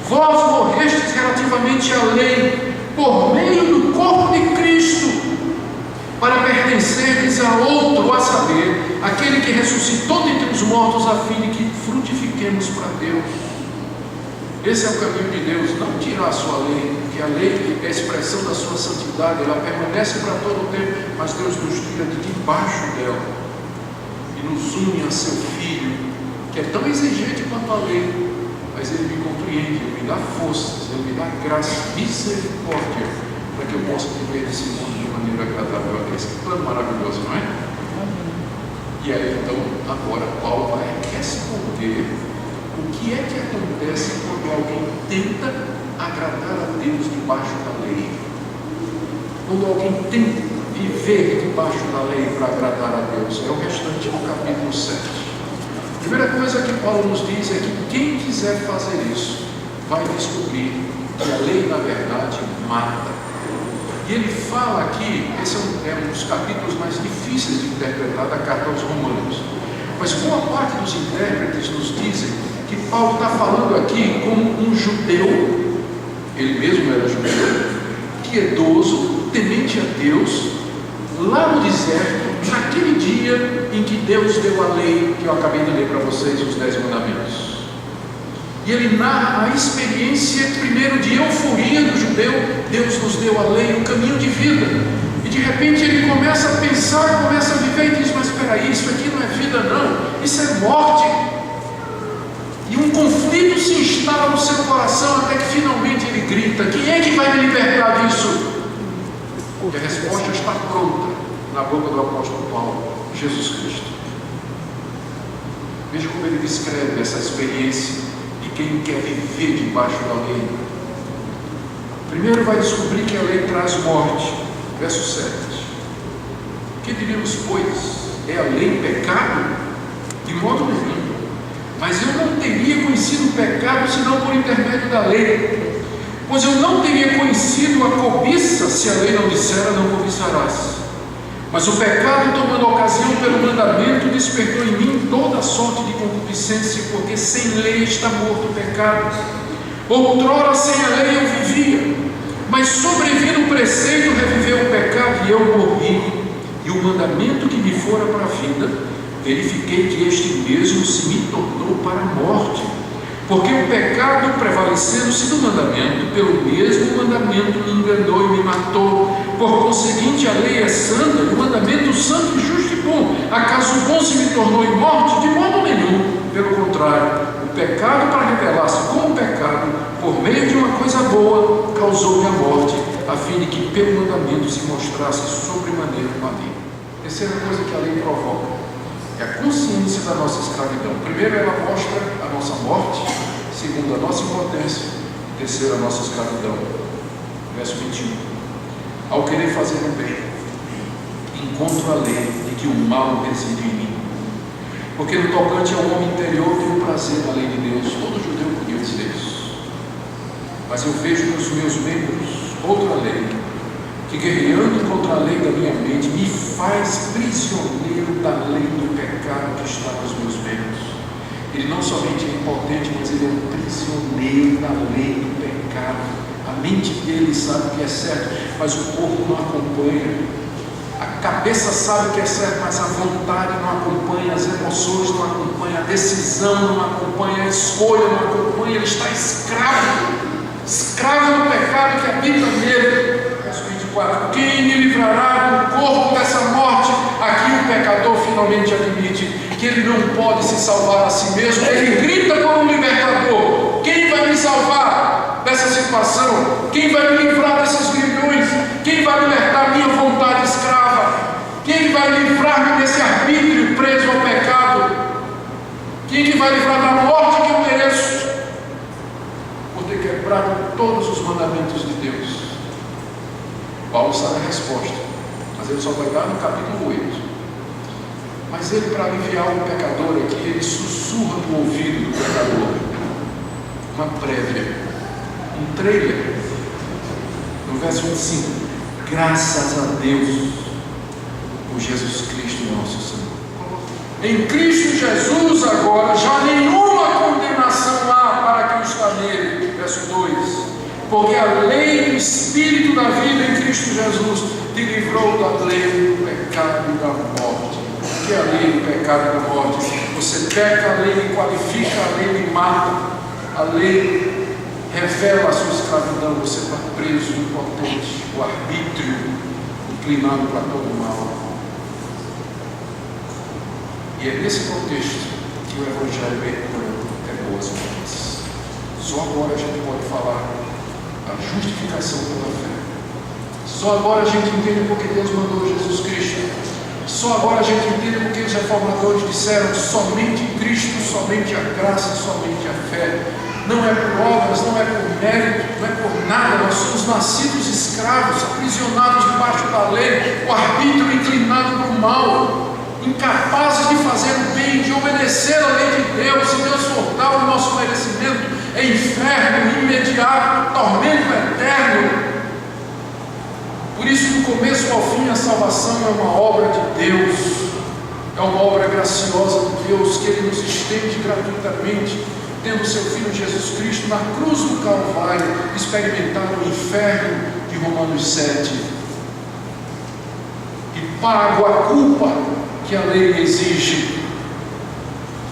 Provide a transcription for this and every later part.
Vós morrestes relativamente à lei, por meio do corpo de Cristo, para pertencerdes a outro, a saber, aquele que ressuscitou dentre os mortos, a fim de que frutifiquemos para Deus. Esse é o caminho de Deus, não tirar a sua lei, porque a lei é a expressão da sua santidade, ela permanece para todo o tempo, mas Deus nos tira de debaixo dela e nos une a seu Filho, que é tão exigente quanto a lei, mas Ele me compreende, Ele me dá forças, Ele me dá graça, misericórdia, para que eu possa viver esse mundo de maneira agradável a Deus. Que plano maravilhoso, não é? E aí então, agora Paulo vai responder o que é que acontece quando alguém tenta agradar a Deus debaixo da lei. Quando alguém tenta viver debaixo da lei para agradar a Deus. É o restante do capítulo 7. A primeira coisa que Paulo nos diz é que quem quiser fazer isso vai descobrir que a lei, na verdade, mata. E ele fala aqui, esse é um dos capítulos mais difíceis de interpretar da carta aos Romanos, mas boa parte dos intérpretes nos dizem que Paulo está falando aqui como um judeu, ele mesmo era judeu, piedoso, temente a Deus, lá no deserto, naquele dia em que Deus deu a lei, que eu acabei de ler para vocês, os 10 mandamentos. E ele narra a experiência, primeiro, de euforia do judeu. Deus nos deu a lei, o caminho de vida. E de repente ele começa a pensar, começa a viver e diz: mas espera aí, isso aqui não é vida não, isso é morte. E um conflito se instala no seu coração, até que finalmente ele grita: quem é que vai me libertar disso? E a resposta está pronta na boca do apóstolo Paulo: Jesus Cristo. Veja como ele descreve essa experiência de quem quer viver debaixo da lei. Primeiro vai descobrir que a lei traz morte. Verso 7. Que diríamos, pois? É a lei pecado? De modo nenhum. Mas eu não teria conhecido o pecado senão por intermédio da lei. Pois eu não teria conhecido a cobiça se a lei não dissera: não cobiçarás. Mas o pecado, tomando ocasião pelo mandamento, despertou em mim toda sorte de concupiscência, porque sem lei está morto o pecado. Outrora sem a lei eu vivia, mas sobrevindo o preceito, reviveu o pecado e eu morri. E o mandamento que me fora para a vida, verifiquei que este mesmo se me tornou para a morte. Porque o pecado, prevalecendo-se do mandamento, pelo mesmo mandamento me enganou e me matou. Por conseguinte, a lei é santa, o mandamento santo, justo e bom. Acaso o bom se me tornou em morte? De modo nenhum. Pelo contrário, o pecado, para revelar-se como pecado, por meio de uma coisa boa, causou-me a morte, a fim de que pelo mandamento se mostrasse sobremaneira maligno. Terceira coisa que a lei provoca é a consciência da nossa escravidão. Primeiro, ela mostra a nossa morte. Segundo, a nossa impotência. Terceiro, a nossa escravidão. Verso 21. Ao querer fazer o bem, encontro a lei de que o mal reside em mim. Porque no tocante ao homem interior tem o prazer da lei de Deus. Todo judeu podia dizer isso. Mas eu vejo nos meus membros outra lei, que guerreando contra a lei da minha mente, me faz prisioneiro da lei do pecado que está nos meus membros. Ele não somente é impotente, mas ele é um prisioneiro da lei do pecado. A mente dele sabe o que é certo, mas o corpo não acompanha. A cabeça sabe o que é certo, mas a vontade não acompanha, as emoções não acompanham, a decisão não acompanha, a escolha não acompanha. Ele está escravo do pecado que habita nele. Verso 24. Quem me livrará do corpo dessa morte? Aqui o pecador finalmente admite que ele não pode se salvar a si mesmo. Ele grita como um libertador: quem vai me salvar dessa situação? Quem vai me livrar desses grilhões? Quem vai libertar minha vontade escrava? Quem vai livrar-me desse arbítrio preso ao pecado? Quem que vai livrar da morte que eu mereço por ter quebrado todos os mandamentos de Deus? Paulo sabe a resposta, mas ele só vai dar no capítulo 8. Mas ele, para aliviar o pecador aqui, ele sussurra no ouvido do pecador uma prévia, um trailer, no verso 25: graças a Deus por Jesus Cristo nosso Senhor. Em Cristo Jesus agora já nenhuma condenação há para quem está nele. Verso porque a lei do Espírito da vida em Cristo Jesus te livrou da lei do pecado e da morte. O que é a lei do pecado e da morte? Você peca, a lei lhe qualifica, a lei lhe mata, a lei revela a sua escravidão, você está preso, impotente, o arbítrio inclinado para todo o mal. E é nesse contexto que o Evangelho é boas novas. Só agora a gente pode falar a justificação pela fé. Só agora a gente entende porque Deus mandou Jesus Cristo. Só agora a gente entende porque os reformadores disseram somente Cristo, somente a graça, somente a fé. Não é por obras, não é por mérito, não é por nada. Nós somos nascidos escravos, aprisionados debaixo da lei, o arbítrio inclinado para o mal, incapazes de fazer o bem, de obedecer a lei de Deus. Se Deus for dar o nosso merecimento, é inferno imediato, tormento eterno. Por isso, do começo ao fim, a salvação é uma obra de Deus, é uma obra graciosa de Deus, que Ele nos estende gratuitamente, tendo seu Filho Jesus Cristo na cruz do Calvário experimentar o inferno de Romanos 7 e pago a culpa que a lei exige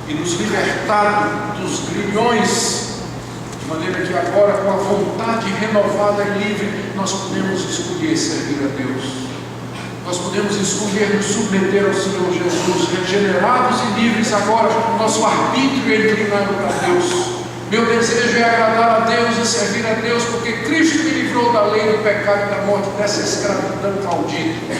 e nos libertado dos grilhões, de maneira que agora, com a vontade renovada e livre, nós podemos escolher servir a Deus. Nós podemos escolher nos submeter ao Senhor Jesus, regenerados e livres agora, nosso arbítrio é inclinado para Deus. Meu desejo é agradar a Deus e servir a Deus, porque Cristo me livrou da lei do pecado e da morte, dessa escravidão maldita.